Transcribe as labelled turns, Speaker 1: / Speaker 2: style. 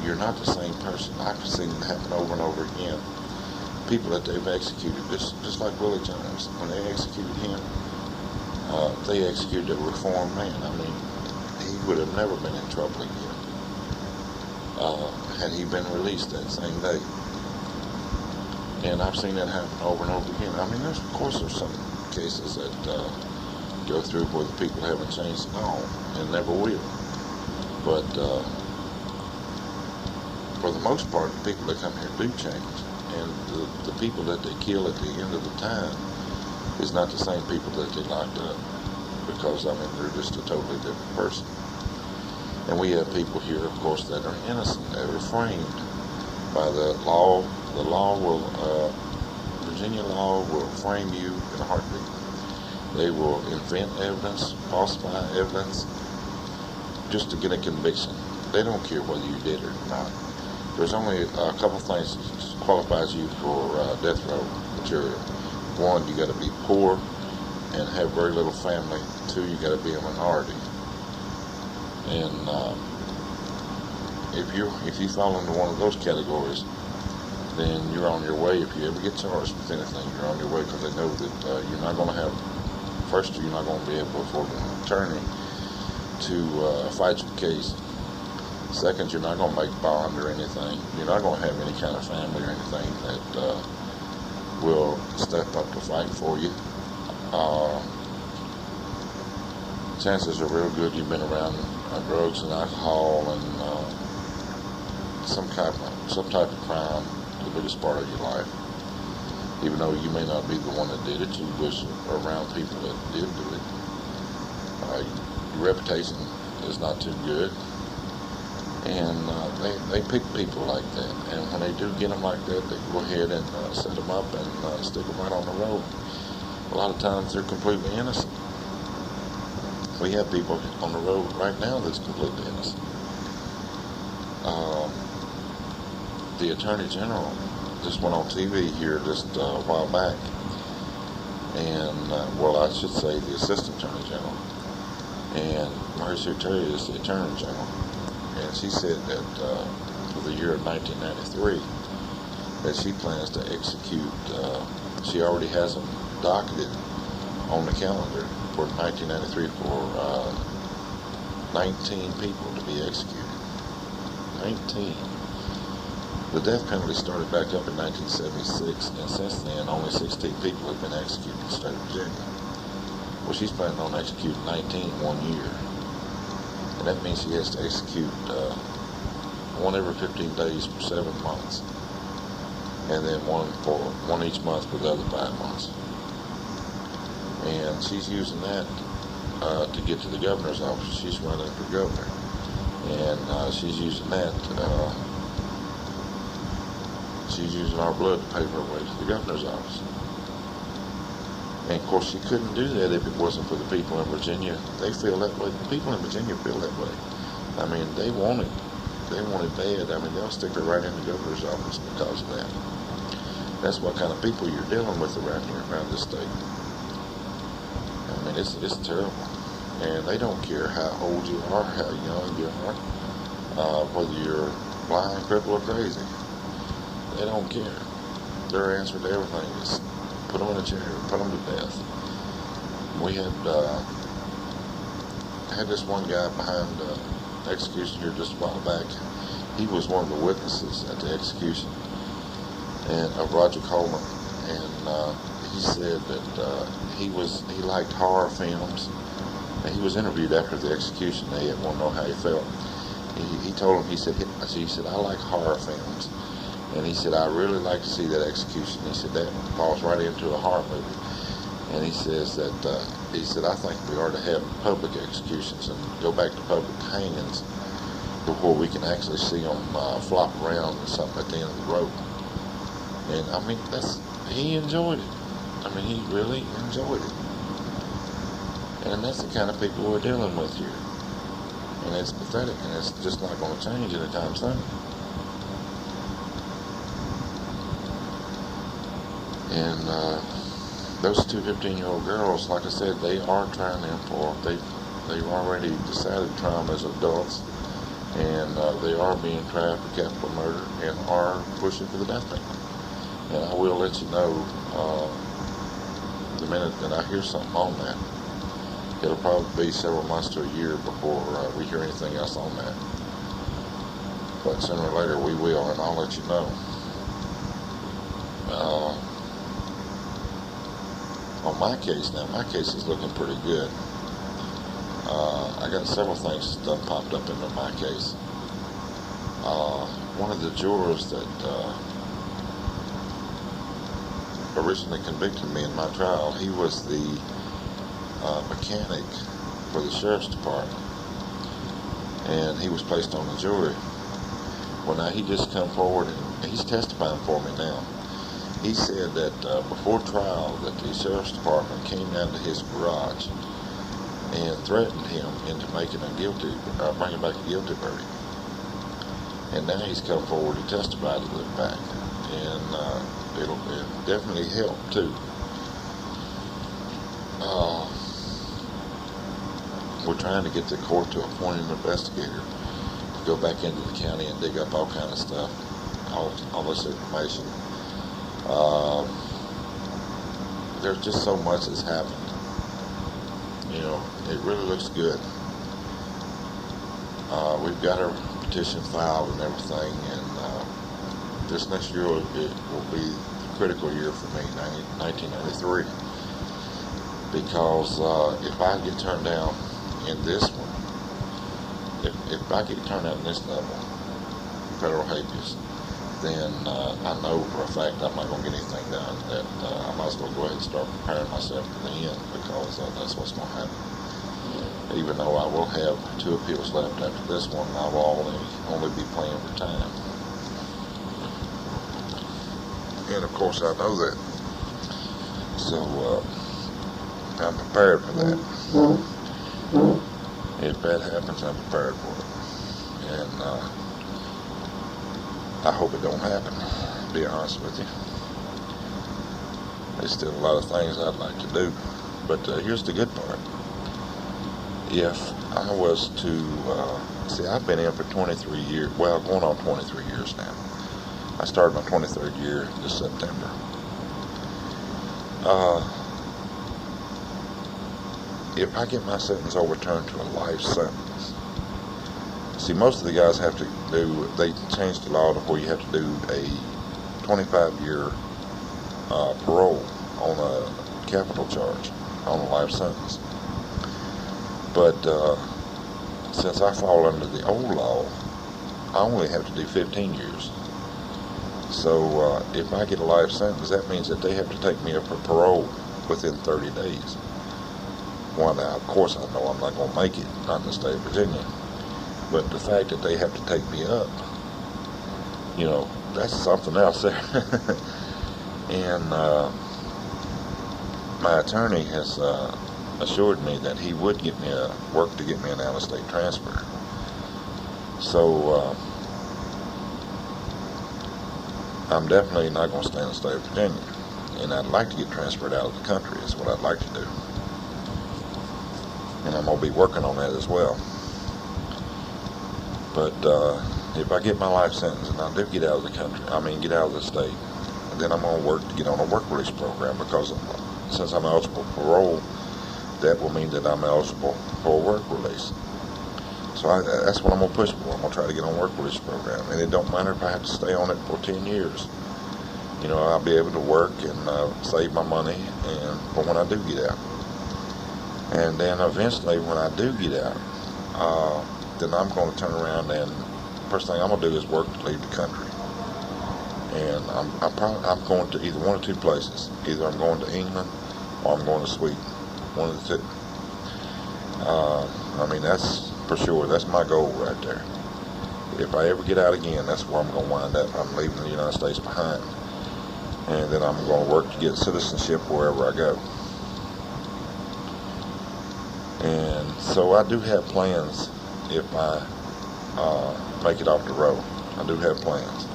Speaker 1: you're not the same person. I've seen it happen over and over again. People that they've executed, just like Willie Jones, when they executed him, they executed a reformed man. I mean, he would have never been in trouble again had he been released that same day. And I've seen that happen over and over again. I mean, of course there's some cases that go through where the people haven't changed at all and never will. But for the most part, the people that come here do change. And the people that they kill at the end of the time is not the same people that they locked up. Because, I mean, they're just a totally different person. And we have people here, of course, that are innocent, that are framed by the law. The law will, Virginia law will frame you in a heartbeat. They will invent evidence, falsify evidence, just to get a conviction. They don't care whether you did it or not. There's only a couple things that qualifies you for death row material. One, you got to be poor and have very little family. Two, you got to be a minority. And if you fall into one of those categories, then you're on your way. If you ever get charged with anything, you're on your way, because they know that you're not going to have. First, you're not going to be able to afford an attorney to fight your case. Second, you're not going to make bond or anything. You're not going to have any kind of family or anything that will step up to fight for you. Chances are real good you've been around drugs and alcohol and some type of crime the biggest part of your life. Even though you may not be the one that did it, you was around people that did do it. Your reputation is not too good. And they pick people like that. And when they do get them like that, they go ahead and set them up and stick them right on the road. A lot of times they're completely innocent. We have people on the road right now that's completely innocent. The Attorney General just went on TV here just a while back. And, well, I should say the Assistant Attorney General. And Marcy Terry is the Attorney General. And she said that for the year of 1993, that she plans to execute, she already has them docketed on the calendar for 1993 for 19 people to be executed. 19. The death penalty started back up in 1976, and since then, only 16 people have been executed in the state of Virginia. Well, she's planning on executing 19 in 1 year. And that means she has to execute one every 15 days for 7 months. And then one each month for the other 5 months. And she's using that to get to the governor's office. She's running for governor. And she's using that, she's using our blood to pave her way to the governor's office. And of course she couldn't do that if it wasn't for the people in Virginia. They feel that way. The people in Virginia feel that way. I mean, they want it. They want it bad. I mean, they'll stick her right in the governor's office because of that. That's what kind of people you're dealing with around here, around this state. I mean, it's terrible. And they don't care how old you are, how young you are, whether you're blind, crippled, or crazy. They don't care. Their answer to everything is put them in a chair, put them to death. We had this one guy behind execution here just a while back. He was one of the witnesses at the execution of Roger Coleman, and he said that he liked horror films. And he was interviewed after the execution. They wanted to know how he felt. He told him, he said, I like horror films. And he said, I really like to see that execution. He said, that falls right into a horror movie. And he says that, I think we ought to have public executions and go back to public hangings before we can actually see them flop around or something at the end of the rope. And I mean, he enjoyed it. I mean, he really enjoyed it. And that's the kind of people we're dealing with here. And it's pathetic, and it's just not going to change anytime soon. And those two 15-year-old girls, like I said, they are trying them for, they've already decided to try them as adults. and they are being tried for capital murder and are pushing for the death penalty. And I will let you know the minute that I hear something on that. It'll probably be several months to a year before we hear anything else on that. But sooner or later we will, and I'll let you know. On my case now, my case is looking pretty good. I got several things that popped up into my case. One of the jurors that originally convicted me in my trial, he was the mechanic for the sheriff's department, and he was placed on the jury. Well, now he just come forward and he's testifying for me now. He said that before trial that the sheriff's department came down to his garage and threatened him into making bringing back a guilty verdict. And now he's come forward to testify to the fact, and it'll definitely help too. We're trying to get the court to appoint an investigator to go back into the county and dig up all kind of stuff, all this information. There's just so much that's happened. You know, it really looks good. We've got our petition filed and everything, and this next year it will be the critical year for me, 1993, because if I get turned down in this one, if I get turned out in this level, federal habeas, then I know for a fact I'm not going to get anything done. That I might as well go ahead and start preparing myself for the end, because that's what's going to happen. Even though I will have 2 appeals left after this one, I will only be playing for time. And of course I know that. So I'm prepared for that. If that happens, I'm prepared for it. And I hope it don't happen, to be honest with you. There's still a lot of things I'd like to do. But here's the good part. If I was to, see, I've been in for 23 years, well, going on 23 years now. I started my 23rd year this September. If I get my sentence overturned to a life sentence, see, most of the guys have to do, they changed the law to where you have to do a 25-year parole on a capital charge, on a life sentence. But since I fall under the old law, I only have to do 15 years. So if I get a life sentence, that means that they have to take me up for parole within 30 days. Well, now, of course, I know I'm not going to make it, not in the state of Virginia. But the fact that they have to take me up, you know, that's something else there. And my attorney has assured me that he would get me work to get me an out-of-state transfer. So I'm definitely not going to stay in the state of Virginia, and I'd like to get transferred out of the country is what I'd like to do, and I'm going to be working on that as well. But if I get my life sentence and I do get out of the country, get out of the state, then I'm going to work to get on a work release program, because since I'm eligible for parole, that will mean that I'm eligible for a work release. So that's what I'm going to push for. I'm going to try to get on a work release program. And it don't matter if I have to stay on it for 10 years. You know, I'll be able to work and save my money for when I do get out. And then eventually when I do get out, then I'm going to turn around and first thing I'm going to do is work to leave the country. And I'm going to either one of 2 places. Either I'm going to England or I'm going to Sweden. One of the 2. That's for sure. That's my goal right there. If I ever get out again, that's where I'm going to wind up. I'm leaving the United States behind. And then I'm going to work to get citizenship wherever I go. And so I do have plans if I make it off the road. I do have plans.